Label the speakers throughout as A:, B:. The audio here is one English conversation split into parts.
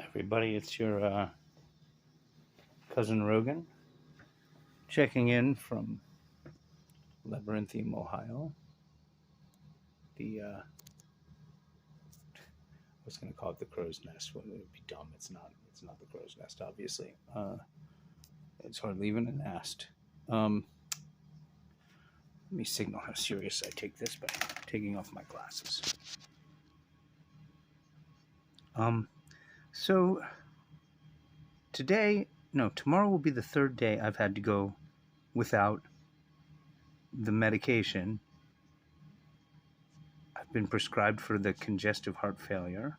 A: Everybody, it's your cousin Rogan checking in from Labyrinthium, Ohio. I was going to call it the crow's nest. Well, it would be dumb. It's not. It's not the crow's nest, obviously. It's hardly even a nest. Let me signal how serious I take this by taking off my glasses. So tomorrow will be the third day I've had to go without the medication I've been prescribed for the congestive heart failure.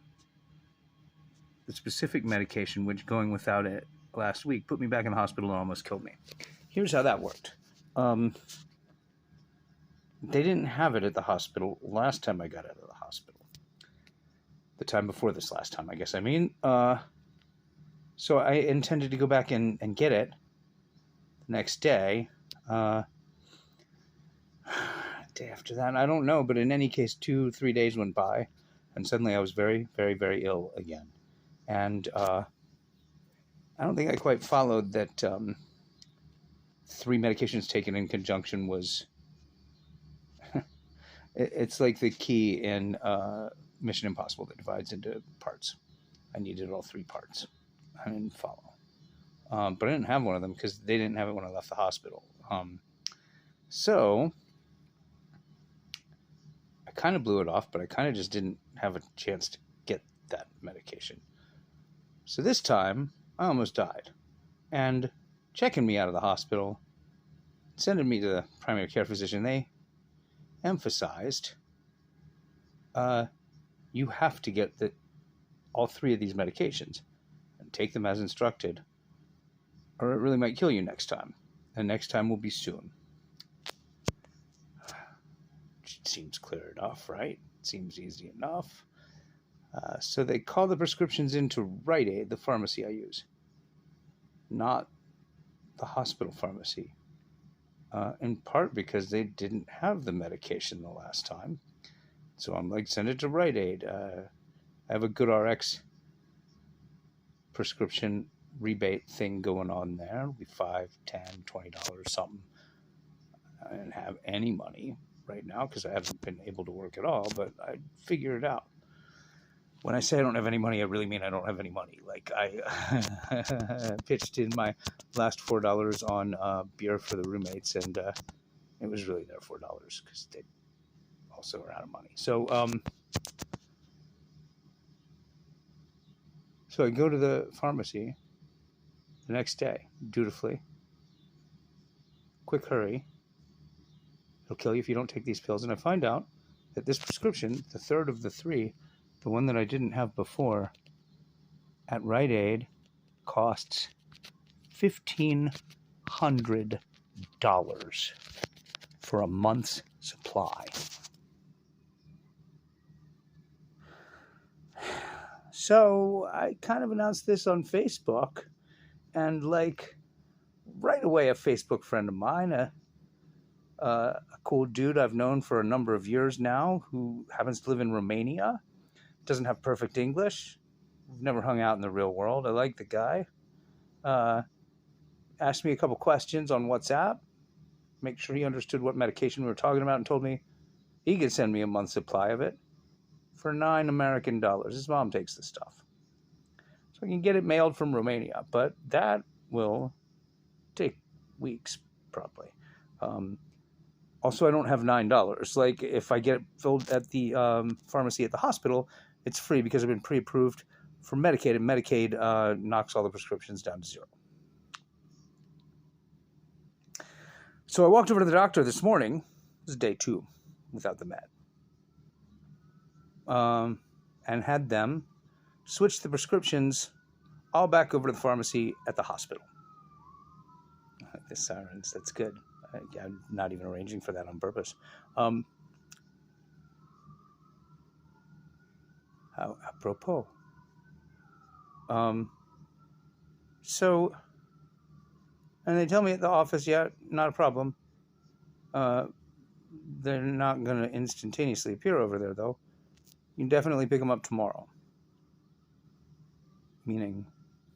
A: The specific medication, which going without it last week put me back in the hospital and almost killed me. Here's how that worked. They didn't have it at the hospital last time I got out of the hospital. The time before this last time, I guess. So I intended to go back and get it the next day. Day after that, I don't know, but in any case, 2-3 days went by, and suddenly I was very, very, very ill again. And I don't think I quite followed that 3 medications taken in conjunction was... it's like the key in Mission Impossible that divides into parts. I needed all 3 parts. I didn't follow. But I didn't have one of them because they didn't have it when I left the hospital. So I kind of blew it off, but I kind of just didn't have a chance to get that medication. So this time, I almost died. And checking me out of the hospital, sending me to the primary care physician, they emphasized, you have to get all 3 of these medications and take them as instructed, or it really might kill you next time. And next time will be soon. Seems clear enough, right? Seems easy enough. So they call the prescriptions into Rite Aid, the pharmacy I use, not the hospital pharmacy, in part because they didn't have the medication the last time. So I'm like, send it to Rite Aid. I have a GoodRx prescription rebate thing going on there. It'll be $5, $10, $20, something. I didn't have any money right now because I haven't been able to work at all, but I figure it out. When I say I don't have any money, I really mean I don't have any money. Like, I pitched in my last $4 on beer for the roommates, and it was really their $4 because they also are out of money. So I go to the pharmacy the next day, dutifully. Quick hurry. It'll kill you if you don't take these pills. And I find out that this prescription, the third of the 3, the one that I didn't have before, at Rite Aid, costs $1,500 for a month's supply. So I kind of announced this on Facebook, and like right away, a Facebook friend of mine, a cool dude I've known for a number of years now, who happens to live in Romania, doesn't have perfect English. We've never hung out in the real world. I like the guy. Asked me a couple questions on WhatsApp, make sure he understood what medication we were talking about, and told me he could send me a month's supply of it for $9 American. His mom takes the stuff. So I can get it mailed from Romania, but that will take weeks, probably. Also, I don't have $9. Like, if I get it filled at the pharmacy at the hospital, it's free because I've been pre-approved for Medicaid, and Medicaid knocks all the prescriptions down to 0. So I walked over to the doctor this morning. This is day 2 without the med. And had them switch the prescriptions all back over to the pharmacy at the hospital. I like the sirens. That's good. I'm not even arranging for that on purpose. Apropos. So, and they tell me at the office, yeah, not a problem. They're not going to instantaneously appear over there, though. You can definitely pick them up tomorrow. meaning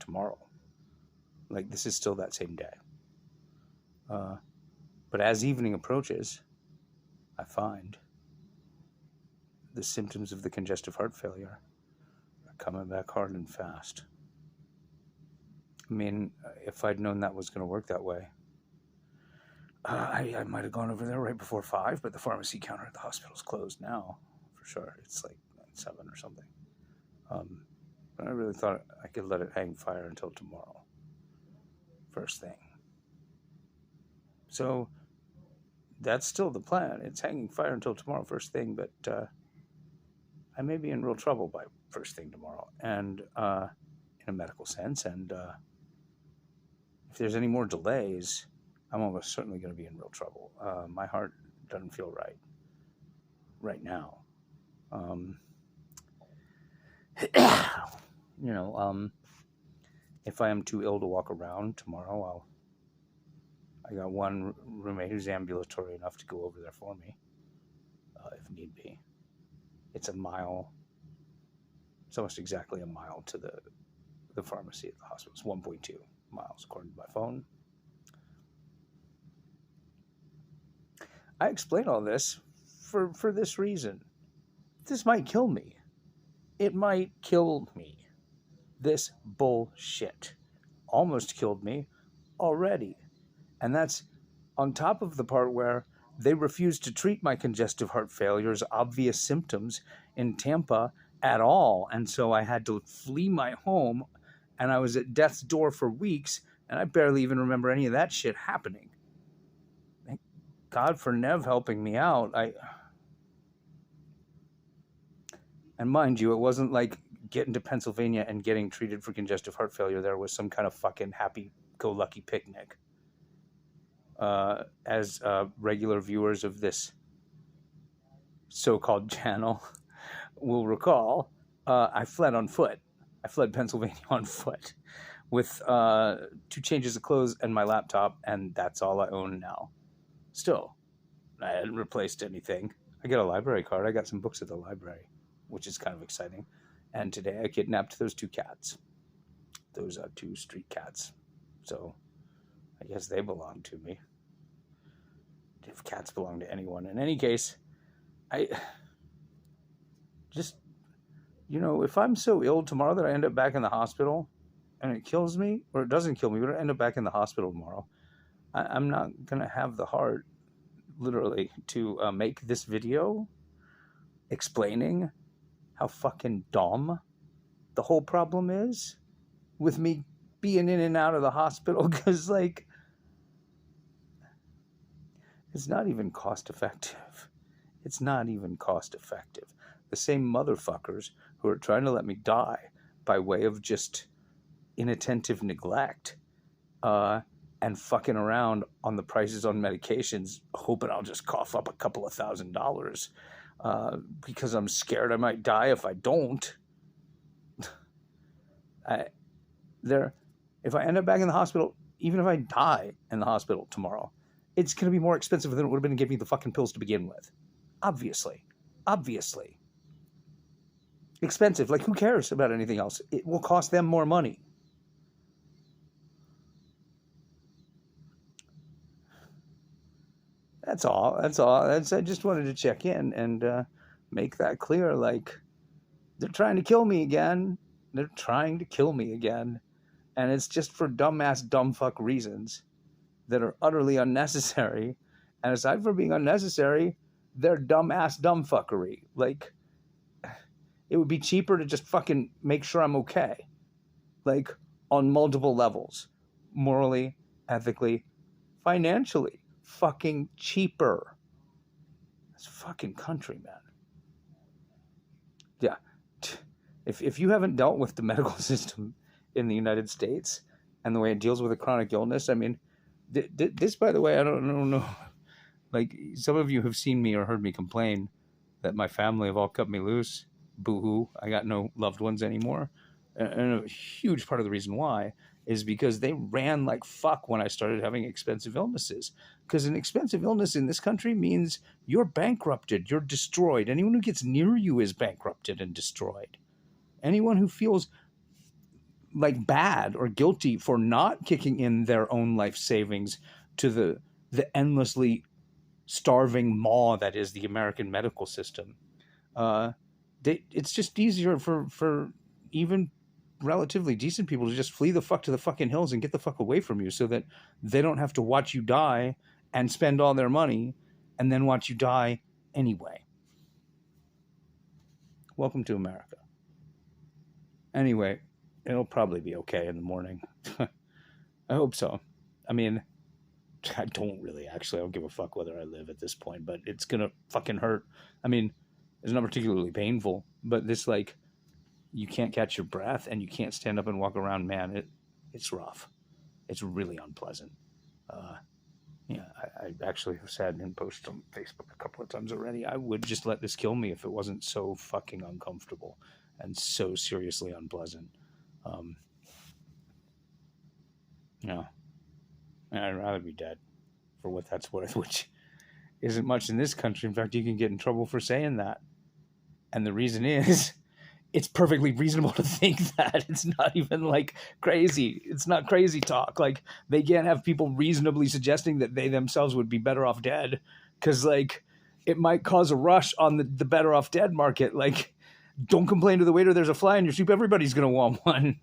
A: tomorrow. Like, this is still that same day. But as evening approaches, I find the symptoms of the congestive heart failure are coming back hard and fast. I mean, if I'd known that was going to work that way, I might have gone over there right before 5, but the pharmacy counter at the hospital's closed now, for sure. It's like 7 or something. But I really thought I could let it hang fire until tomorrow, first thing. So that's still the plan. It's hanging fire until tomorrow, first thing, but I may be in real trouble by first thing tomorrow, and in a medical sense, and if there's any more delays, I'm almost certainly going to be in real trouble. My heart doesn't feel right now. If I am too ill to walk around tomorrow, I got one roommate who's ambulatory enough to go over there for me, if need be. It's a mile. It's almost exactly a mile to the pharmacy at the hospital. It's 1.2 miles according to my phone. I explain all this for this reason. This might kill me. It might kill me. This bullshit almost killed me already. And that's on top of the part where they refused to treat my congestive heart failure's obvious symptoms in Tampa at all. And so I had to flee my home, and I was at death's door for weeks, and I barely even remember any of that shit happening. Thank God for Nev helping me out. And mind you, it wasn't like getting to Pennsylvania and getting treated for congestive heart failure there was some kind of fucking happy-go-lucky picnic. As regular viewers of this so-called channel will recall, I fled on foot. I fled Pennsylvania on foot with 2 changes of clothes and my laptop, and that's all I own now. Still, I hadn't replaced anything. I got a library card. I got some books at the library, which is kind of exciting. And today I kidnapped those 2 cats. Those 2 street cats. So I guess they belong to me. If cats belong to anyone. In any case, I just, if I'm so ill tomorrow that I end up back in the hospital and it kills me, or it doesn't kill me, but I end up back in the hospital tomorrow, I'm not going to have the heart, literally, to make this video explaining how fucking dumb the whole problem is with me being in and out of the hospital, because, like, it's not even cost effective. It's not even cost effective. The same motherfuckers who are trying to let me die by way of just inattentive neglect and fucking around on the prices on medications, hoping I'll just cough up a couple of $1,000 because I'm scared I might die if I don't. If I end up back in the hospital, even if I die in the hospital tomorrow, it's going to be more expensive than it would have been to give me the fucking pills to begin with. Obviously. Expensive. Like, who cares about anything else? It will cost them more money. That's all. I just wanted to check in and make that clear. Like, they're trying to kill me again. And it's just for dumbass, dumbfuck reasons that are utterly unnecessary. And aside from being unnecessary, they're dumbass dumbfuckery. Like, it would be cheaper to just fucking make sure I'm okay. Like, on multiple levels. Morally, ethically, financially. Fucking cheaper. This fucking country, man. Yeah. If you haven't dealt with the medical system in the United States and the way it deals with a chronic illness, I mean, this, by the way, I don't know. Like, some of you have seen me or heard me complain that my family have all cut me loose. Boo-hoo. I got no loved ones anymore. And a huge part of the reason why is because they ran like fuck when I started having expensive illnesses. Because an expensive illness in this country means you're bankrupted, you're destroyed. Anyone who gets near you is bankrupted and destroyed. Anyone who feels like bad or guilty for not kicking in their own life savings to the endlessly starving maw that is the American medical system. It's just easier for even relatively decent people to just flee the fuck to the fucking hills and get the fuck away from you, so that they don't have to watch you die and spend all their money and then watch you die anyway. Welcome to America. Anyway, it'll probably be okay in the morning. I hope so. I mean, I don't really actually. I don't give a fuck whether I live at this point, but it's gonna fucking hurt. I mean, it's not particularly painful, but this, like, you can't catch your breath and you can't stand up and walk around, man. It's rough. It's really unpleasant. Yeah, I actually have said in posts on Facebook a couple of times already, I would just let this kill me if it wasn't so fucking uncomfortable and so seriously unpleasant. No, I'd rather be dead, for what that's worth, which isn't much in this country. In fact, you can get in trouble for saying that. And the reason is, it's perfectly reasonable to think that. It's not even like crazy. It's not crazy talk. Like, they can't have people reasonably suggesting that they themselves would be better off dead, because, like, it might cause a rush on the better off dead market. Like, don't complain to the waiter there's a fly in your soup. Everybody's going to want one.